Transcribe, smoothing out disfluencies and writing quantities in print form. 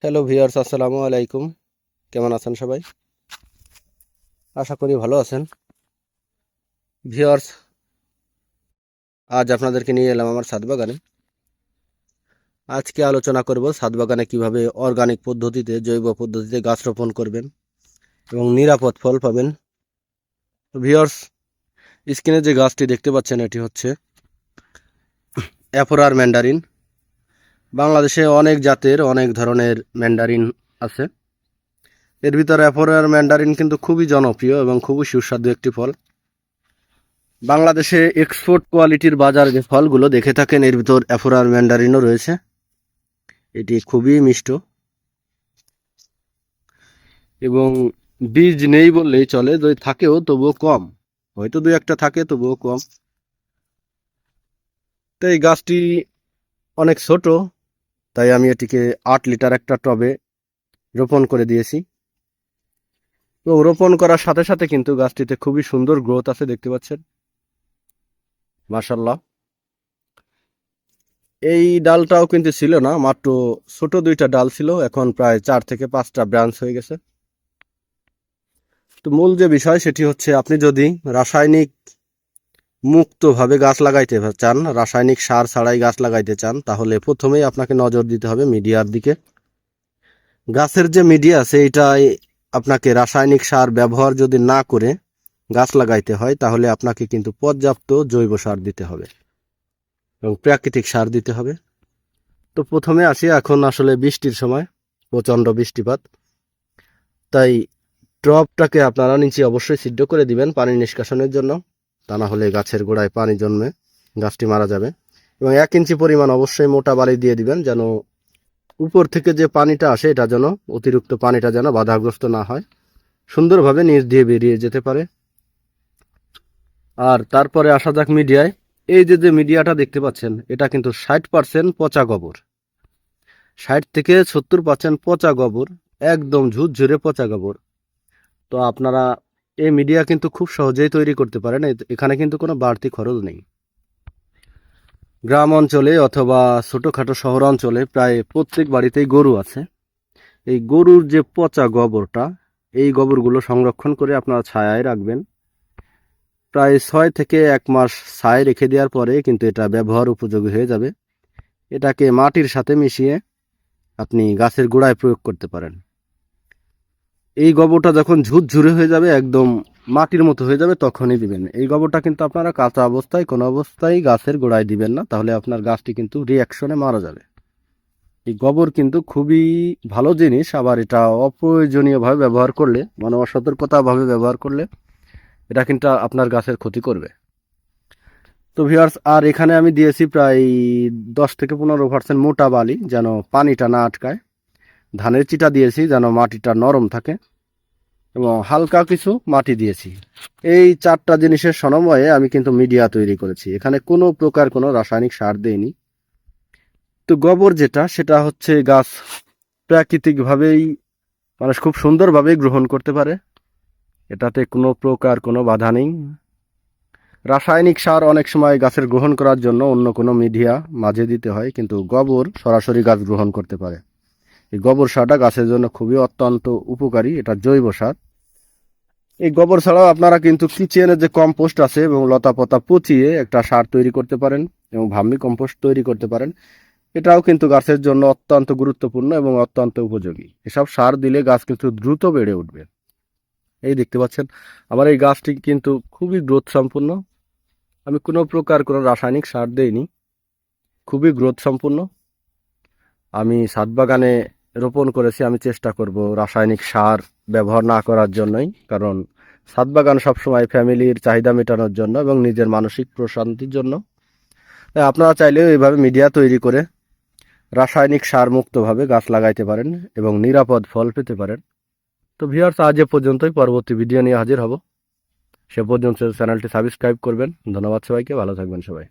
Hello viewers, আসসালামু আলাইকুম। কেমন আছেন সবাই? আশা করি ভালো আছেন। ভিউয়ার্স, আজ আপনাদেরকে নিয়ে এলাম আমার ছাদ বাগানে। আজকে আলোচনা করব ছাদ বাগানে কিভাবে অর্গানিক পদ্ধতিতে, জৈব পদ্ধতিতে গাছ রোপণ করবেন এবং নিরাপদ ফল পাবেন। ভিউয়ার্স, স্ক্রিনে যে গাছটি দেখতে পাচ্ছেন এটি হচ্ছে অ্যাফোরার ম্যান্ডারিন। বাংলাদেশে অনেক জাতের অনেক ধরনের ম্যান্ডারিন আছে। এর ভিতরে অ্যাফোরার ম্যান্ডারিন কিন্তু খুবই জনপ্রিয় এবং খুবই সুস্বাদু একটি ফল। বাংলাদেশে এক্সপোর্ট কোয়ালিটির বাজার যে ফলগুলো দেখে থাকেন, এর ভিতর অ্যাফোরার ম্যান্ডারিনও রয়েছে। এটি খুবই মিষ্ট এবং বীজ নেই বললেই চলে, যদি থাকেও তবুও কম, হয়তো দুই একটা থাকে তবুও কম। তো এই গাছটি অনেক ছোট, তাই আমি এটিকে 8 লিটার একটা টবে রোপণ করে দিয়েছি। তো রোপণ করার সাথে সাথে কিন্তু গাছটিতে খুবই সুন্দর গ্রোথ আছে, দেখতে পাচ্ছেন, মাশাল্লাহ। এই ডালটাও কিন্তু ছিল না, মাত্র ছোট 2টা ডাল ছিল, এখন প্রায় 4 থেকে 5টা ব্রাঞ্চ হয়ে গেছে। তো মূল যে বিষয় সেটি হচ্ছে, আপনি যদি রাসায়নিক মুক্তভাবে গাছ লাগাইতে চান, রাসায়নিক সার ছাড়াই গাছ লাগাইতে চান, তাহলে প্রথমেই আপনাকে নজর দিতে হবে মিডিয়ার দিকে। গাছের যে মিডিয়া আছে, এটাই আপনাকে রাসায়নিক সার ব্যবহার যদি না করে গাছ লাগাইতে হয়, তাহলে আপনাকে কিন্তু পর্যাপ্ত জৈব সার দিতে হবে এবং প্রাকৃতিক সার দিতে হবে। তো প্রথমে আসি, এখন আসলে বৃষ্টির সময়, প্রচণ্ড বৃষ্টিপাত, তাই টবটাকে আপনারা নিচে অবশ্যই ছিদ্র করে দিবেন পানি নিষ্কাশনের জন্য, তা না হলে গাছের গোড়ায় পানি জন্মে গাছটি মারা যাবে। এবং 1 ইঞ্চি পরিমাণ অবশ্যই মোটা বালি দিয়ে দিবেন, যেন উপর থেকে যে পানিটা আসে এটা যেন, অতিরিক্ত পানিটা যেন বাধাগ্রস্ত না হয়, সুন্দরভাবে নিচ দিয়ে বেরিয়ে যেতে পারে। আর তারপরে আসা যাক মিডিয়ায়। এই যে মিডিয়াটা দেখতে পাচ্ছেন, এটা কিন্তু 60% পচা গোবর, 60 থেকে 70% পচা গোবর, একদম ঝুরঝুরে পচা গোবর। তো আপনারা এই মিডিয়া কিন্তু খুব সহজেই তৈরি করতে পারেন, এখানে কিন্তু কোনো বাড়তি খরচ নেই। গ্রাম অঞ্চলে অথবা ছোটোখাটো শহর অঞ্চলে প্রায় প্রত্যেক বাড়িতেই গরু আছে। এই গরুর যে পচা গোবরটা, এই গোবরগুলো সংরক্ষণ করে আপনারা ছায়ায় রাখবেন। প্রায় 6 থেকে 1 মাস ছায়ায় রেখে দেওয়ার পরে কিন্তু এটা ব্যবহার উপযোগী হয়ে যাবে। এটাকে মাটির সাথে মিশিয়ে আপনি গাছের গোড়ায় প্রয়োগ করতে পারেন। এই গোবরটা যখন ঝুরঝুরে হয়ে যাবে, একদম মাটির মতো হয়ে যাবে, তখনই দিবেন। এই গোবরটা কিন্তু আপনারা কাঁচা অবস্থায় কোনো অবস্থায় গাছের গোড়ায় দিবেন না, তাহলে আপনার গাছটি কিন্তু রিয়াকশনে মারা যাবে। এই গোবর কিন্তু খুবই ভালো জিনিস, আবার এটা অপ্রয়োজনীয়ভাবে ব্যবহার করলে, মানে অসতর্কতাভাবে ব্যবহার করলে এটা কিন্তু আপনার গাছের ক্ষতি করবে। তো ভিউয়ার্স, আর এখানে আমি দিয়েছি প্রায় 10 থেকে 15% মোটা বালি, যেন পানিটা না আটকায়। ধানের চিটা দিয়েছি যেন মাটিটা নরম থাকে, এবং হালকা কিছু মাটি দিয়েছি। এই 4টা জিনিসের সমন্বয়ে আমি কিন্তু মিডিয়া তৈরি করেছি, এখানে কোনো প্রকার কোনো রাসায়নিক সার দেইনি। তো গোবর যেটা, সেটা হচ্ছে গাছ প্রাকৃতিকভাবেই, মানুষ খুব সুন্দরভাবেই গ্রহণ করতে পারে, এটাতে কোনো প্রকার কোনো বাধা নেই। রাসায়নিক সার অনেক সময় গাছের গ্রহণ করার জন্য অন্য কোনো মিডিয়া মাঝে দিতে হয়, কিন্তু গোবর সরাসরি গাছ গ্রহণ করতে পারে। এই গোবর সারটা গাছের জন্য খুবই অত্যন্ত উপকারী, এটা জৈব সার। এই গোবর ছাড়াও আপনারা কিন্তু কিচেনের যে কম্পোস্ট আছে এবং লতা পাতা পচিয়ে একটা সার তৈরি করতে পারেন, এবং ভার্মি কম্পোস্ট তৈরি করতে পারেন। এটাও কিন্তু গাছের জন্য অত্যন্ত গুরুত্বপূর্ণ এবং অত্যন্ত উপযোগী। এসব সার দিলে গাছ কিন্তু দ্রুত বেড়ে উঠবে। এই দেখতে পাচ্ছেন আমার এই গাছটি কিন্তু খুবই গ্রোথ সম্পূর্ণ, আমি কোনো প্রকার কোনো রাসায়নিক সার দেইনি, খুবই গ্রোথ সম্পূর্ণ। আমি ছাদ বাগানে রোপণ করেছি, আমি চেষ্টা করব রাসায়নিক সার ব্যবহার না করার জন্যই, কারণ ছাদ বাগান সবসময় ফ্যামিলির চাহিদা মেটানোর জন্য এবং নিজের মানসিক প্রশান্তির জন্য। তাই আপনারা চাইলেও এইভাবে মিডিয়া তৈরি করে রাসায়নিক সার মুক্তভাবে গাছ লাগাইতে পারেন এবং নিরাপদ ফল পেতে পারেন। তো ভিউয়ার্স, আজ এ পর্যন্তই, পরবর্তী ভিডিও নিয়ে হাজির হব। সে পর্যন্ত চ্যানেলটি সাবস্ক্রাইব করবেন। ধন্যবাদ সবাইকে, ভালো থাকবেন সবাই।